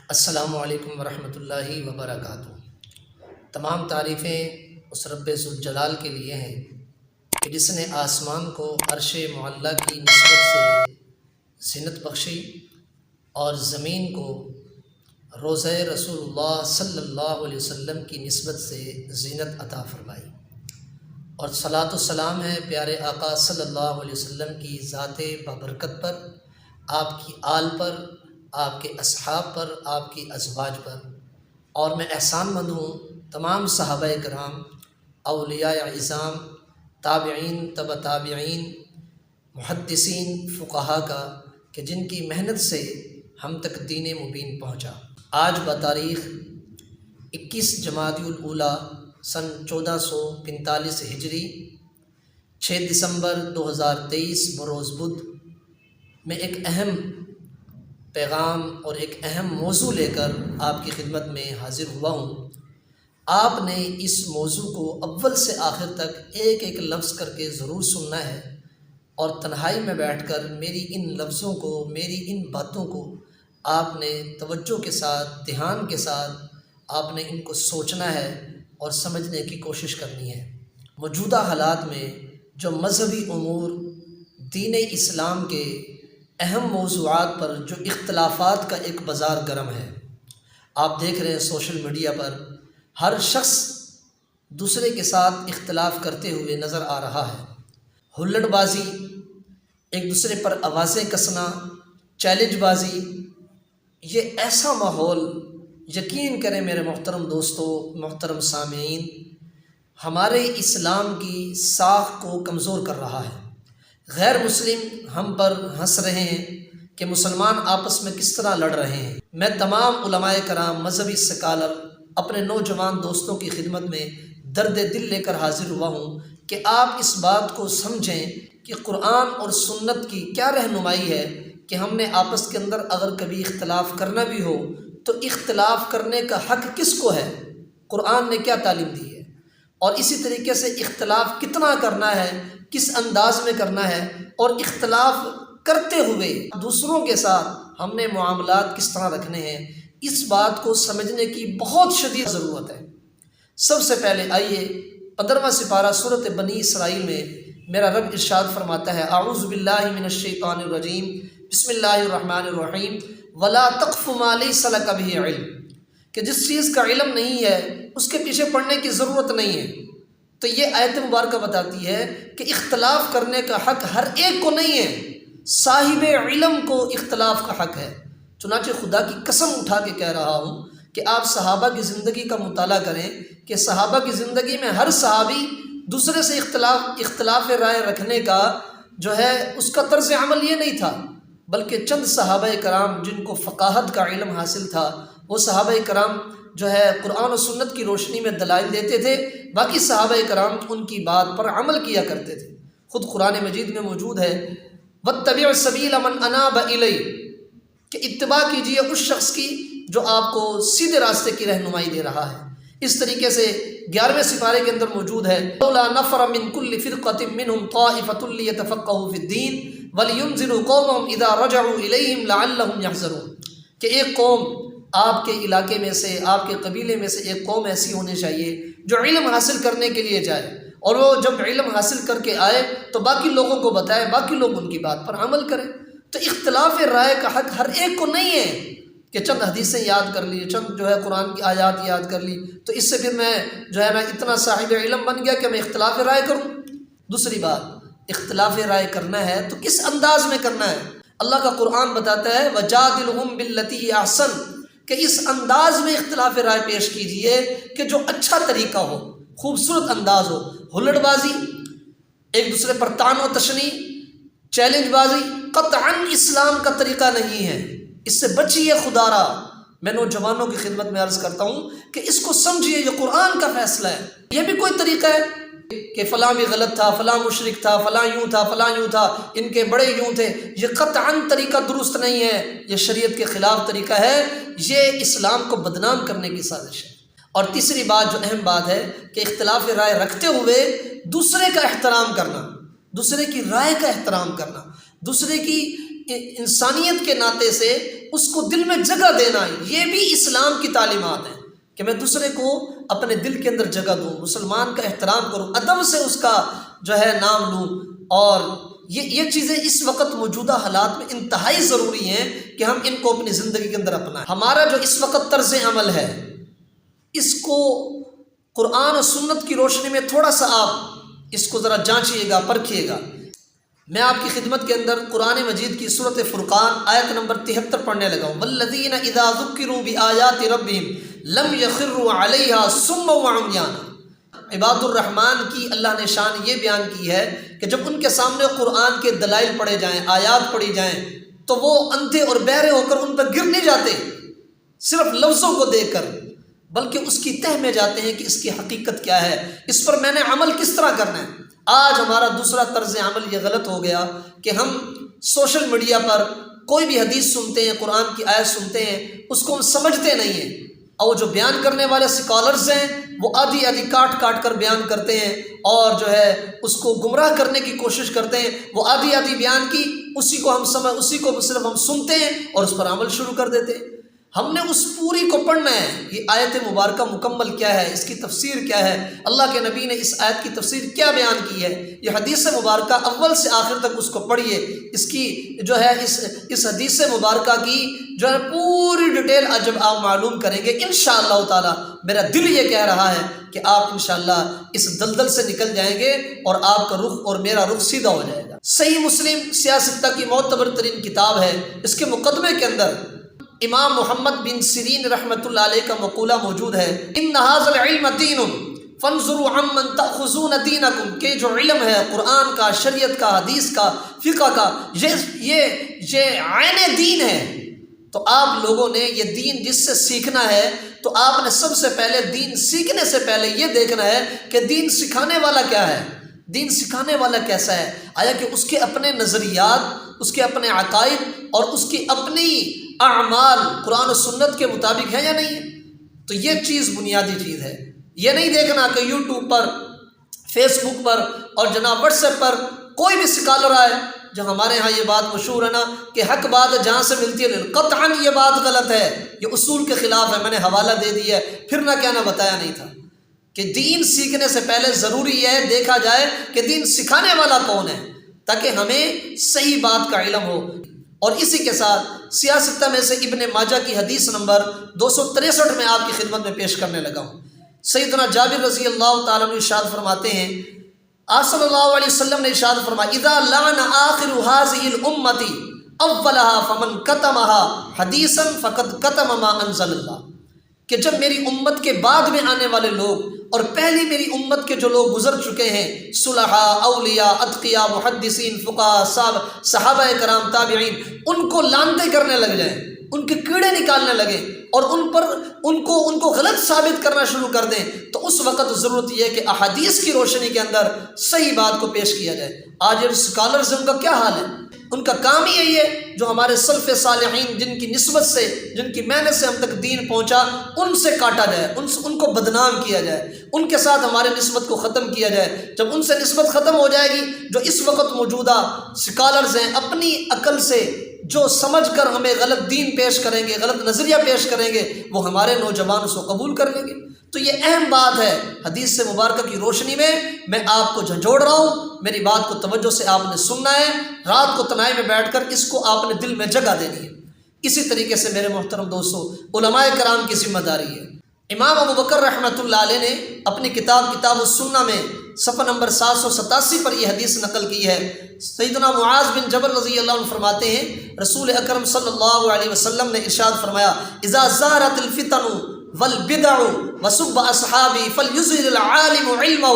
السلام علیکم ورحمۃ اللہ وبرکاتہ۔ تمام تعریفیں اس رب ذوالجلال کے لیے ہیں کہ جس نے آسمان کو عرش معلیٰ کی نسبت سے زینت بخشی اور زمین کو روضہ رسول اللہ صلی اللہ علیہ وسلم کی نسبت سے زینت عطا فرمائی، اور صلاۃ و سلام ہے پیارے آقا صلی اللہ علیہ وسلم کی ذات بابرکت پر، آپ کی آل پر، آپ کے اصحاب پر، آپ کی ازواج پر، اور میں احسان مند ہوں تمام صحابہ کرام، اولیاء اعظام، تابعین، تبع تابعین، محدثین، فقہا کا کہ جن کی محنت سے ہم تک دین مبین پہنچا۔ آج بتاریخ 21 جمادی الاولیٰ سن 1445 ہجری، 6 دسمبر 2023 بروز بدھ میں ایک اہم پیغام اور ایک اہم موضوع لے کر آپ کی خدمت میں حاضر ہوا ہوں۔ آپ نے اس موضوع کو اول سے آخر تک ایک ایک لفظ کر کے ضرور سننا ہے، اور تنہائی میں بیٹھ کر میری ان لفظوں کو، میری ان باتوں کو آپ نے توجہ کے ساتھ، دھیان کے ساتھ آپ نے ان کو سوچنا ہے اور سمجھنے کی کوشش کرنی ہے۔ موجودہ حالات میں جو مذہبی امور، دین اسلام کے اہم موضوعات پر جو اختلافات کا ایک بازار گرم ہے، آپ دیکھ رہے ہیں سوشل میڈیا پر ہر شخص دوسرے کے ساتھ اختلاف کرتے ہوئے نظر آ رہا ہے۔ ہلڑ بازی، ایک دوسرے پر آوازیں کسنا، چیلنج بازی، یہ ایسا ماحول یقین کریں میرے محترم دوستو، محترم سامعین، ہمارے اسلام کی ساخ کو کمزور کر رہا ہے۔ غیر مسلم ہم پر ہنس رہے ہیں کہ مسلمان آپس میں کس طرح لڑ رہے ہیں۔ میں تمام علماء کرام، مذہبی سکالر، اپنے نوجوان دوستوں کی خدمت میں درد دل لے کر حاضر ہوا ہوں کہ آپ اس بات کو سمجھیں کہ قرآن اور سنت کی کیا رہنمائی ہے کہ ہم نے آپس کے اندر اگر کبھی اختلاف کرنا بھی ہو تو اختلاف کرنے کا حق کس کو ہے، قرآن نے کیا تعلیم دی ہے، اور اسی طریقے سے اختلاف کتنا کرنا ہے، کس انداز میں کرنا ہے، اور اختلاف کرتے ہوئے دوسروں کے ساتھ ہم نے معاملات کس طرح رکھنے ہیں، اس بات کو سمجھنے کی بہت شدید ضرورت ہے۔ سب سے پہلے آئیے 15واں سپارہ سورۃ بنی اسرائیل میں میرا رب ارشاد فرماتا ہے، اعوذ باللہ من الشیطان الرجیم، بسم اللہ الرحمن الرحیم، ولا تقف ما لیس لک بہ علم، کہ جس چیز کا علم نہیں ہے اس کے پیچھے پڑنے کی ضرورت نہیں ہے۔ تو یہ آیت مبارکہ بتاتی ہے کہ اختلاف کرنے کا حق ہر ایک کو نہیں ہے، صاحب علم کو اختلاف کا حق ہے۔ چنانچہ خدا کی قسم اٹھا کے کہہ رہا ہوں کہ آپ صحابہ کی زندگی کا مطالعہ کریں کہ صحابہ کی زندگی میں ہر صحابی دوسرے سے اختلاف رائے رکھنے کا جو ہے اس کا طرز عمل یہ نہیں تھا، بلکہ چند صحابہ کرام جن کو فقاہت کا علم حاصل تھا، وہ صحابہ کرام جو ہے قرآن و سنت کی روشنی میں دلائل دیتے تھے، باقی صحابہ کرام ان کی بات پر عمل کیا کرتے تھے۔ خود قرآن مجید میں موجود ہے، وَاتَّبِعْ سَبِيلَ مَنْ أَنَابَ إِلَيَّ، کہ اتباع کیجیے اس شخص کی جو آپ کو سیدھے راستے کی رہنمائی دے رہا ہے۔ اس طریقے سے 11ویں سپارے کے اندر موجود ہے، لولا نفر من كل فرقة منهم طائفة ليتفقهوا في الدين ولينذروا قومهم اذا رجعوا اليهم لعلهم يحذرون، کہ ایک قوم آپ کے علاقے میں سے، آپ کے قبیلے میں سے ایک قوم ایسی ہونی چاہیے جو علم حاصل کرنے کے لیے جائے، اور وہ جب علم حاصل کر کے آئے تو باقی لوگوں کو بتائے، باقی لوگ ان کی بات پر عمل کریں۔ تو اختلاف رائے کا حق ہر ایک کو نہیں ہے کہ چند حدیثیں یاد کر لی، چند جو ہے قرآن کی آیات یاد کر لی تو اس سے پھر میں جو ہے نا اتنا صاحب علم بن گیا کہ میں اختلاف رائے کروں۔ دوسری بات، اختلاف رائے کرنا ہے تو کس انداز میں کرنا ہے؟ اللہ کا قرآن بتاتا ہے وَجَادِلْهُمْ بِالَّتِي هِيَ أَحْسَنُ، کہ اس انداز میں اختلاف رائے پیش کیجئے کہ جو اچھا طریقہ ہو، خوبصورت انداز ہو۔ ہلڑ بازی، ایک دوسرے پر طعن و تشنیع، چیلنج بازی قطعاً اسلام کا طریقہ نہیں ہے، اس سے بچیے خدا را۔ میں نوجوانوں کی خدمت میں عرض کرتا ہوں کہ اس کو سمجھیے، یہ قرآن کا فیصلہ ہے۔ یہ بھی کوئی طریقہ ہے کہ فلاں بھی غلط تھا، فلاں مشرک تھا، فلاں یوں تھا، فلاں یوں تھا، ان کے بڑے یوں تھے، یہ قطعاً طریقہ درست نہیں ہے، یہ شریعت کے خلاف طریقہ ہے، یہ اسلام کو بدنام کرنے کی سازش ہے۔ اور تیسری بات جو اہم بات ہے کہ اختلاف رائے رکھتے ہوئے دوسرے کا احترام کرنا، دوسرے کی رائے کا احترام کرنا، دوسرے کی انسانیت کے ناطے سے اس کو دل میں جگہ دینا، یہ بھی اسلام کی تعلیمات ہیں کہ میں دوسرے کو اپنے دل کے اندر جگہ دوں، مسلمان کا احترام کروں، ادب سے اس کا جو ہے نام لوں۔ اور یہ چیزیں اس وقت موجودہ حالات میں انتہائی ضروری ہیں کہ ہم ان کو اپنی زندگی کے اندر اپنائیں۔ ہمارا جو اس وقت طرز عمل ہے اس کو قرآن و سنت کی روشنی میں تھوڑا سا آپ اس کو ذرا جانچیے گا، پرکھیے گا۔ میں آپ کی خدمت کے اندر قرآن مجید کی سورۃ فرقان آیت نمبر 73 پڑھنے لگا ہوں۔ والذین اذا ذکروا بآیات ربہم لم یخروا علیہا صما وعمیانا۔ عباد الرحمن کی اللہ نے شان یہ بیان کی ہے کہ جب ان کے سامنے قرآن کے دلائل پڑھے جائیں، آیات پڑھی جائیں، تو وہ اندھے اور بہرے ہو کر ان پر گر نہیں جاتے صرف لفظوں کو دیکھ کر، بلکہ اس کی تہ میں جاتے ہیں کہ اس کی حقیقت کیا ہے، اس پر میں نے عمل کس طرح کرنا ہے۔ آج ہمارا دوسرا طرز عمل یہ غلط ہو گیا کہ ہم سوشل میڈیا پر کوئی بھی حدیث سنتے ہیں، قرآن کی آیت سنتے ہیں، اس کو ہم سمجھتے نہیں ہیں، اور جو بیان کرنے والے اسکالرز ہیں وہ آدھی آدھی کاٹ کاٹ کر بیان کرتے ہیں، اور جو ہے اس کو گمراہ کرنے کی کوشش کرتے ہیں۔ وہ آدھی آدھی بیان کی، اسی کو صرف ہم سنتے ہیں اور اس پر عمل شروع کر دیتے ہیں۔ ہم نے اس پوری کو پڑھنا ہے، یہ آیت مبارکہ مکمل کیا ہے، اس کی تفسیر کیا ہے، اللہ کے نبی نے اس آیت کی تفسیر کیا بیان کی ہے، یہ حدیث مبارکہ اول سے آخر تک اس کو پڑھیے۔ اس کی جو ہے اس حدیث مبارکہ کی جو ہے پوری ڈیٹیل جب آپ معلوم کریں گے انشاءاللہ تعالی، میرا دل یہ کہہ رہا ہے کہ آپ انشاءاللہ اس دلدل سے نکل جائیں گے اور آپ کا رخ اور میرا رخ سیدھا ہو جائے گا۔ صحیح مسلم سیاستہ کی معتبر ترین کتاب ہے، اس کے مقدمے کے اندر امام محمد بن سیرین رحمۃ اللہ علیہ کا مقولہ موجود ہے، ان ھذا العلم دین فانظروا عمن تأخذون دینکم، کہ جو علم ہے قرآن کا، شریعت کا، حدیث کا، فقہ کا، یہ عین دین ہے۔ تو آپ لوگوں نے یہ دین جس سے سیکھنا ہے تو آپ نے سب سے پہلے دین سیکھنے سے پہلے یہ دیکھنا ہے کہ دین سکھانے والا کیا ہے، دین سکھانے والا کیسا ہے، آیا کہ اس کے اپنے نظریات، اس کے اپنے عقائد اور اس کی اپنی اعمال قرآن و سنت کے مطابق ہے یا نہیں ہے۔ تو یہ چیز بنیادی چیز ہے۔ یہ نہیں دیکھنا کہ یوٹیوب پر، فیس بک پر اور جناب واٹس ایپ پر کوئی بھی سکالر آئے، جو ہمارے ہاں یہ بات مشہور ہے نا کہ حق بات جہاں سے ملتی ہے قطعاً یہ بات غلط ہے، یہ اصول کے خلاف ہے، میں نے حوالہ دے دیا ہے، پھر نہ کہنا بتایا نہیں تھا کہ دین سیکھنے سے پہلے ضروری ہے دیکھا جائے کہ دین سکھانے والا کون ہے، تاکہ ہمیں صحیح بات کا علم ہو۔ اور اسی کے ساتھ سیاستہ میں سے ابن ماجہ کی حدیث نمبر 263 میں آپ کی خدمت میں پیش کرنے لگا ہوں۔ سیدنا جابر رضی اللہ تعالیٰ عنہ ارشاد فرماتے ہیں، آپ صلی اللہ علیہ وسلم نے ارشاد فرمایا، اذا لعن آخر هذه الامة اولها فمن كتمها حدیثا فقد كتم ما انزل اللہ، کہ جب میری امت کے بعد میں آنے والے لوگ اور پہلی میری امت کے جو لوگ گزر چکے ہیں، صلحاء، اولیاء، اتقیاء، محدثین، فقہاء، صحابہ کرام، تابعین، ان کو لانتے کرنے لگ جائیں، ان کے کیڑے نکالنے لگیں اور ان کو غلط ثابت کرنا شروع کر دیں، تو اس وقت ضرورت یہ ہے کہ احادیث کی روشنی کے اندر صحیح بات کو پیش کیا جائے۔ آج یہ اسکالرز ہیں، ان کا کیا حال ہے؟ ان کا کام ہی یہی ہے جو ہمارے سلف صالحین جن کی نسبت سے، جن کی محنت سے ہم تک دین پہنچا، ان سے کاٹا جائے، ان کو بدنام کیا جائے، ان کے ساتھ ہمارے نسبت کو ختم کیا جائے۔ جب ان سے نسبت ختم ہو جائے گی، جو اس وقت موجودہ اسکالرز ہیں اپنی عقل سے جو سمجھ کر ہمیں غلط دین پیش کریں گے، غلط نظریہ پیش کریں گے، وہ ہمارے نوجوان اس کو قبول کر لیں گے۔ تو یہ اہم بات ہے، حدیث سے مبارکہ کی روشنی میں آپ کو جھنجھوڑ رہا ہوں، میری بات کو توجہ سے آپ نے سننا ہے، رات کو تنہائی میں بیٹھ کر اس کو آپ نے دل میں جگہ دینی ہے۔ اسی طریقے سے میرے محترم دوستو، علماء کرام کی ذمہ داری ہے۔ امام ابو بکر رحمۃ اللہ علیہ نے اپنی کتاب السنہ میں صفحہ نمبر 787 پر یہ حدیث نقل کی ہے۔ سیدنا معاذ بن جبل رضی اللہ عنہ فرماتے ہیں، رسول اکرم صلی اللہ علیہ وسلم نے ارشاد فرمایا، اذا زارت الفتن والبدع وسب اصحابی فلیظہر العالم علمہ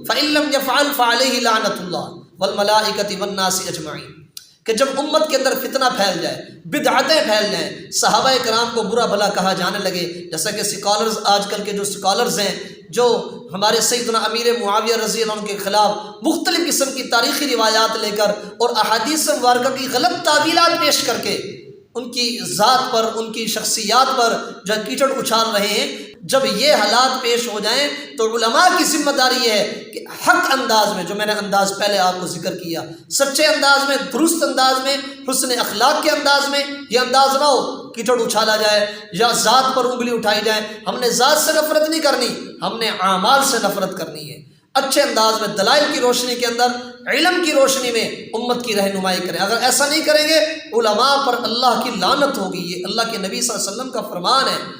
فإن لم يفعل فعلیہ لعنۃ اللہ والملائکۃ والناس اجمعین، کہ جب امت کے اندر فتنہ پھیل جائے، بدعتیں پھیل جائیں، صحابہ کرام کو برا بھلا کہا جانے لگے، جیسا کہ سکالرز آج کل کے جو سکالرز ہیں، جو ہمارے سیدنا امیر معاویہ رضی اللہ عنہ کے خلاف مختلف قسم کی تاریخی روایات لے کر اور احادیث مبارکہ کی غلط تعبیرات پیش کر کے ان کی ذات پر، ان کی شخصیات پر جو کیچڑ اچھال رہے ہیں، جب یہ حالات پیش ہو جائیں تو علماء کی ذمہ داری یہ ہے کہ حق انداز میں، جو میں نے انداز پہلے آپ کو ذکر کیا، سچے انداز میں، درست انداز میں، حسن اخلاق کے انداز میں، یہ انداز نہ ہو کیچڑ اچھالا جائے یا ذات پر انگلی اٹھائی جائے۔ ہم نے ذات سے نفرت نہیں کرنی، ہم نے اعمال سے نفرت کرنی ہے۔ اچھے انداز میں دلائل کی روشنی کے اندر، علم کی روشنی میں امت کی رہنمائی کریں۔ اگر ایسا نہیں کریں گے، علماء پر اللہ کی لعنت ہوگی۔ یہ اللہ کے نبی صلی اللہ علیہ وسلم کا فرمان ہے۔